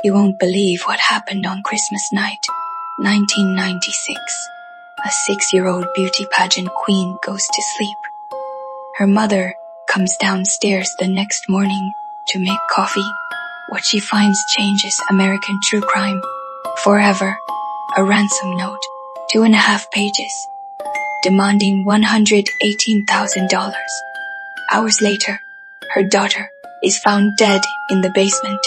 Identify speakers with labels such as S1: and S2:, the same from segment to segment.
S1: You won't believe what happened on Christmas night, 1996. A 6-year-old beauty pageant queen goes to sleep. Her mother comes downstairs the next morning to make coffee. What she finds changes American true crime forever. A ransom note, 2.5 pages, demanding $118,000. Hours later, her daughter is found dead in the basement.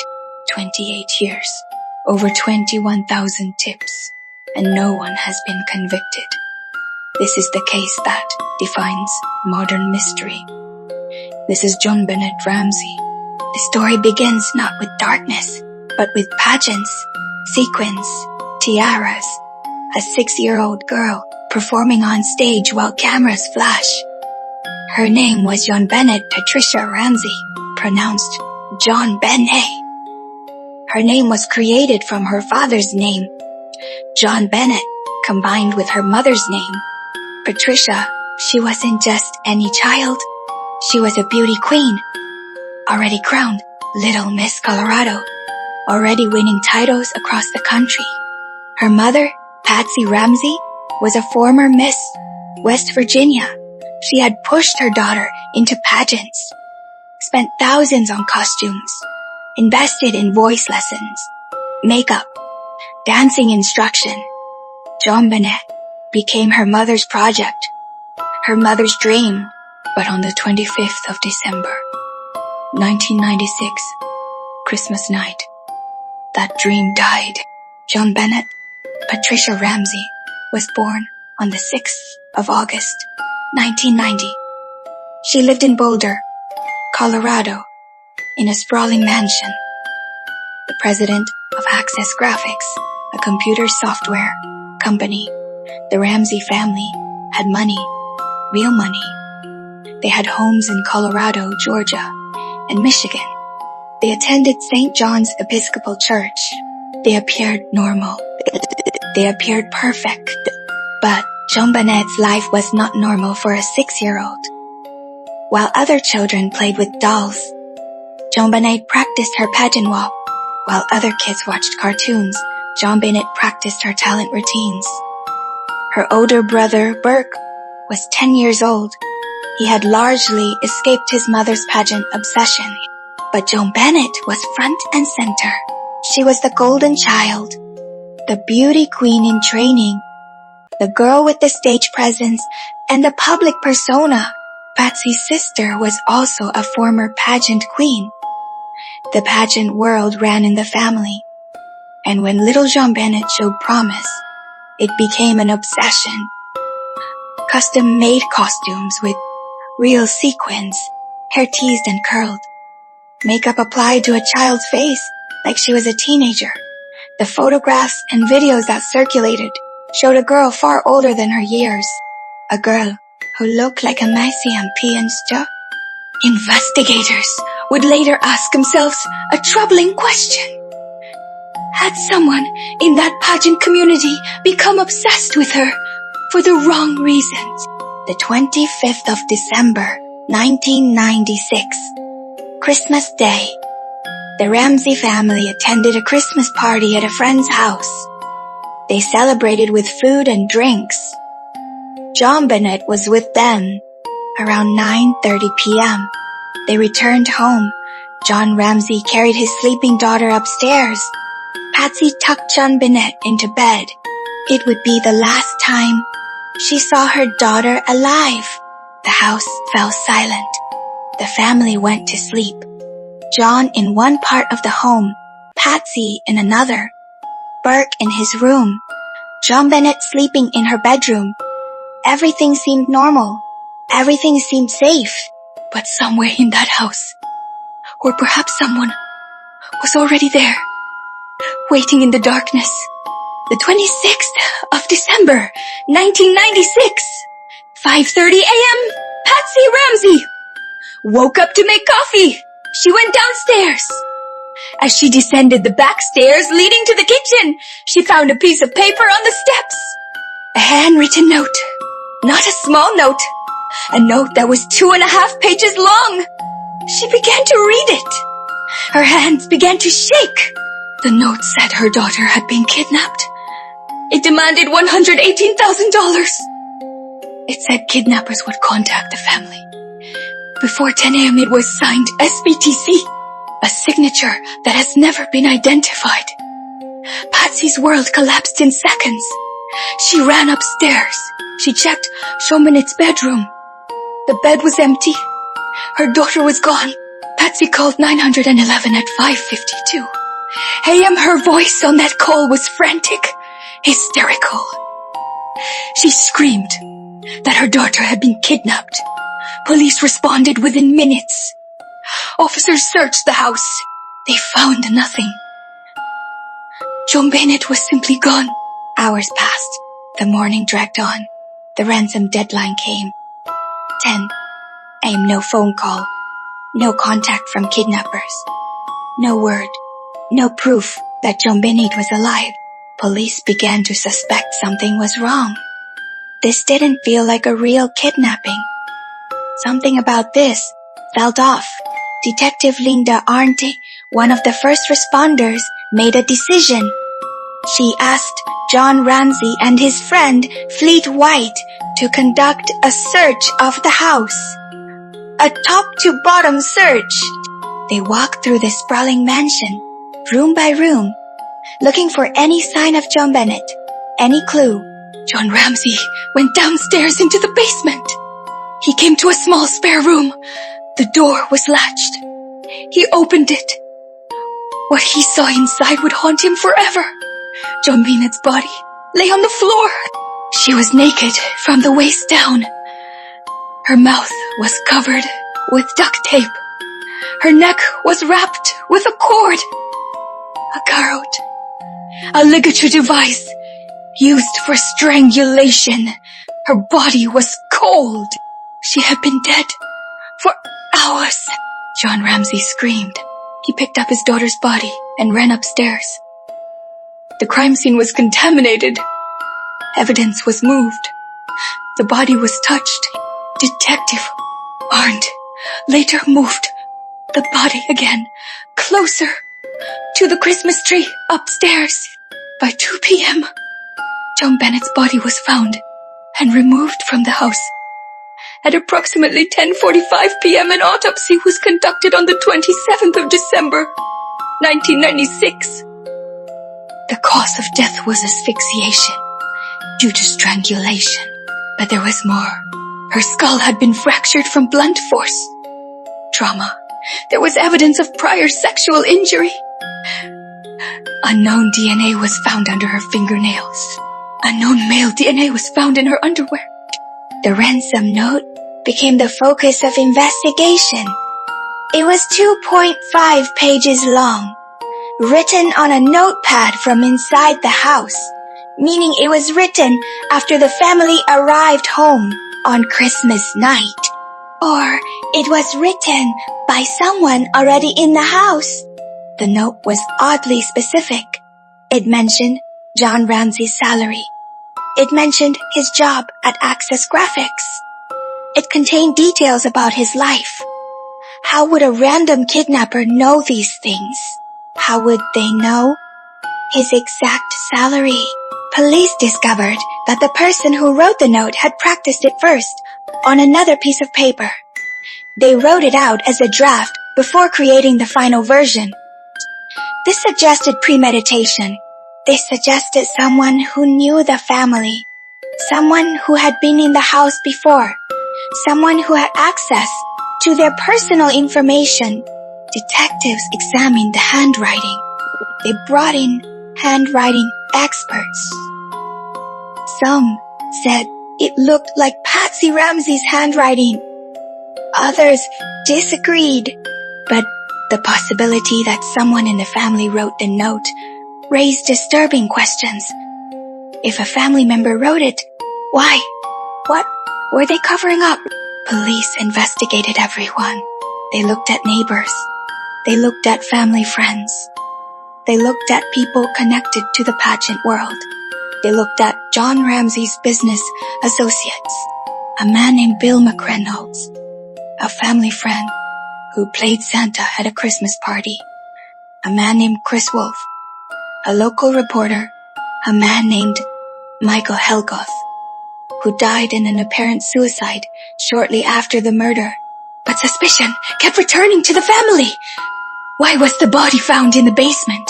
S1: 28 years, over 21,000 tips, and no one has been convicted. This is the case that defines modern mystery. This is JonBenet Ramsey. The story begins not with darkness, but with pageants, sequins, tiaras, a 6-year-old girl performing on stage while cameras flash. Her name was JonBenet Patricia Ramsey, pronounced JonBenet. Her name was created from her father's name, JonBenet, combined with her mother's name, Patricia. She wasn't just any child. She was a beauty queen, already crowned Little Miss Colorado, already winning titles across the country. Her mother, Patsy Ramsey, was a former Miss West Virginia. She had pushed her daughter into pageants, spent thousands on costumes, invested in voice lessons, makeup, dancing instruction. JonBenet became her mother's project, her mother's dream. But on the 25th of December, 1996, Christmas night, that dream died. JonBenet Patricia Ramsey was born on the 6th of August, 1990. She lived in Boulder, Colorado, in a sprawling mansion. The president of Access Graphics, a computer software company, the Ramsey family had money, real money. They had homes in Colorado, Georgia, and Michigan. They attended St. John's Episcopal Church. They appeared normal. They appeared perfect. But JonBenet's life was not normal for a 6-year-old. While other children played with dolls, JonBenet practiced her pageant walk. While other kids watched cartoons, JonBenet practiced her talent routines. Her older brother, Burke, was 10 years old. He had largely escaped his mother's pageant obsession. But JonBenet was front and center. She was the golden child, the beauty queen in training, the girl with the stage presence and the public persona. Patsy's sister was also a former pageant queen. The pageant world ran in the family. And when little JonBenet showed promise, it became an obsession. Custom-made costumes with real sequins, hair teased and curled, makeup applied to a child's face like she was a teenager. The photographs and videos that circulated showed a girl far older than her years, a girl who looked like a Maisian pianista. Investigators would later ask themselves a troubling question. Had someone in that pageant community become obsessed with her for the wrong reasons? The 25th of December, 1996, Christmas Day. The Ramsey family attended a Christmas party at a friend's house. They celebrated with food and drinks. JonBenet was with them. Around 9:30 p.m., they returned home. John Ramsey carried his sleeping daughter upstairs. Patsy tucked JonBenet into bed. It would be the last time she saw her daughter alive. The house fell silent. The family went to sleep. John in one part of the home, Patsy in another, Burke in his room, JonBenet sleeping in her bedroom. Everything seemed normal. Everything seemed safe. But somewhere in that house, or perhaps someone, was already there, waiting in the darkness. The 26th of December, 1996, 5:30 a.m., Patsy Ramsey woke up to make coffee. She went downstairs. As she descended the back stairs leading to the kitchen, she found a piece of paper on the steps. A handwritten note. Not a small note. A note that was 2.5 pages long. She began to read it. Her hands began to shake. The note said her daughter had been kidnapped. It demanded $118,000. It said kidnappers would contact the family. Before 10 a.m. it was signed SBTC, a signature that has never been identified. Patsy's world collapsed in seconds. She ran upstairs. She checked JonBenet's bedroom. The bed was empty. Her daughter was gone. Patsy called 911 at 5:52 a.m. Her voice on that call was frantic, hysterical. She screamed that her daughter had been kidnapped. Police responded within minutes. Officers searched the house. They found nothing. JonBenet was simply gone. Hours passed. The morning dragged on. The ransom deadline came. 10 a.m. No phone call. No contact from kidnappers. No word. No proof that JonBenet was alive. Police began to suspect something was wrong. This didn't feel like a real kidnapping. Something about this felt off. Detective Linda Arndt, one of the first responders, made a decision. She asked John Ramsey and his friend Fleet White to conduct a search of the house. A top-to-bottom search. They walked through the sprawling mansion, room by room, looking for any sign of JonBenet, any clue. John Ramsey went downstairs into the basement. He came to a small spare room. The door was latched. He opened it. What he saw inside would haunt him forever. JonBenet's body lay on the floor. She was naked from the waist down. Her mouth was covered with duct tape. Her neck was wrapped with a cord. A garrote. A ligature device used for strangulation. Her body was cold. She had been dead for hours. John Ramsey screamed. He picked up his daughter's body and ran upstairs. The crime scene was contaminated. Evidence was moved. The body was touched. Detective Arndt later moved the body again, closer to the Christmas tree upstairs. By 2 p.m., JonBenet's body was found and removed from the house. At approximately 10:45 p.m., an autopsy was conducted on the 27th of December, 1996. The cause of death was asphyxiation due to strangulation. But there was more. Her skull had been fractured from blunt force. Trauma. There was evidence of prior sexual injury. Unknown DNA was found under her fingernails. Unknown male DNA was found in her underwear. The ransom note became the focus of investigation. It was 2.5 pages long, written on a notepad from inside the house, meaning it was written after the family arrived home on Christmas night. Or it was written by someone already in the house. The note was oddly specific. It mentioned John Ramsey's salary. It mentioned his job at Access Graphics. It contained details about his life. How would a random kidnapper know these things? How would they know his exact salary? Police discovered that the person who wrote the note had practiced it first on another piece of paper. They wrote it out as a draft before creating the final version. This suggested premeditation. This suggested someone who knew the family, someone who had been in the house before, someone who had access to their personal information. Detectives examined the handwriting. They brought in handwriting experts. Some said it looked like Patsy Ramsey's handwriting. Others disagreed, but the possibility that someone in the family wrote the note raised disturbing questions. If a family member wrote it, why? What were they covering up? Police investigated everyone. They looked at neighbors. They looked at family friends. They looked at people connected to the pageant world. They looked at John Ramsey's business associates, a man named Bill McReynolds, a family friend who played Santa at a Christmas party, a man named Chris Wolf, a local reporter, a man named Michael Helgoth, who died in an apparent suicide shortly after the murder. But suspicion kept returning to the family. Why was the body found in the basement?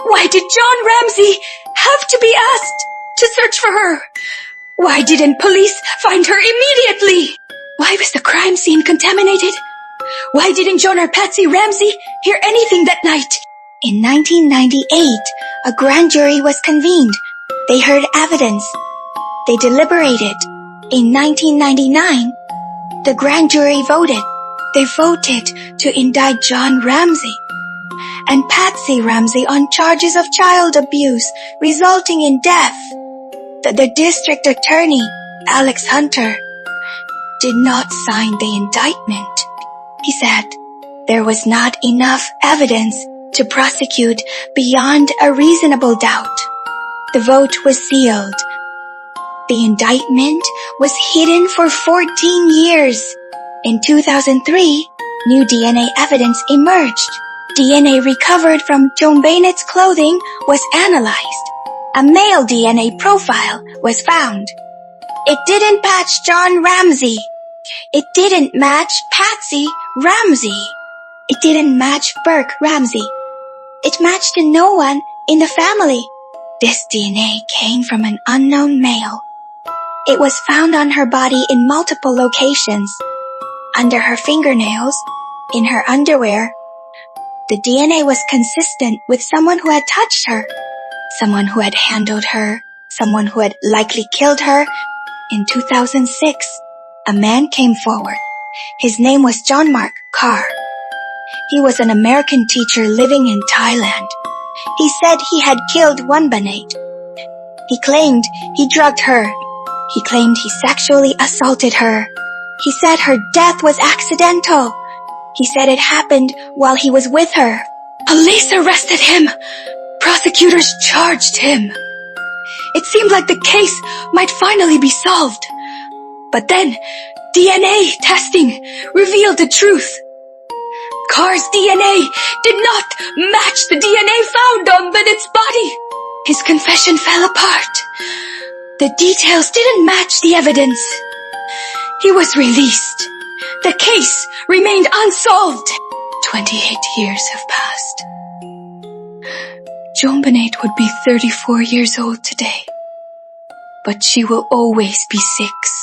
S1: Why did John Ramsey have to be asked to search for her? Why didn't police find her immediately? Why was the crime scene contaminated? Why didn't John or Patsy Ramsey hear anything that night? In 1998, a grand jury was convened. They heard evidence. They deliberated. In 1999, the grand jury voted. They voted to indict John Ramsey and Patsy Ramsey on charges of child abuse resulting in death. The district attorney, Alex Hunter, did not sign the indictment. He said there was not enough evidence to prosecute beyond a reasonable doubt. The vote was sealed. The indictment was hidden for 14 years. In 2003, new DNA evidence emerged. DNA recovered from JonBenet's clothing was analyzed. A male DNA profile was found. It didn't match John Ramsey. It didn't match Patsy Ramsey. It didn't match Burke Ramsey. It matched no one in the family. This DNA came from an unknown male. It was found on her body in multiple locations. Under her fingernails, in her underwear. The DNA was consistent with someone who had touched her, someone who had handled her, someone who had likely killed her. In 2006, a man came forward. His name was John Mark Carr. He was an American teacher living in Thailand. He said he had killed JonBenet. He claimed he drugged her. He claimed he sexually assaulted her. He said her death was accidental. He said it happened while he was with her. Police arrested him. Prosecutors charged him. It seemed like the case might finally be solved. But then, DNA testing revealed the truth. Carr's DNA did not match the DNA found on Bennett's body. His confession fell apart. The details didn't match the evidence. He was released. The case remained unsolved. 28 years have passed. JonBenet would be 34 years old today, but she will always be 6.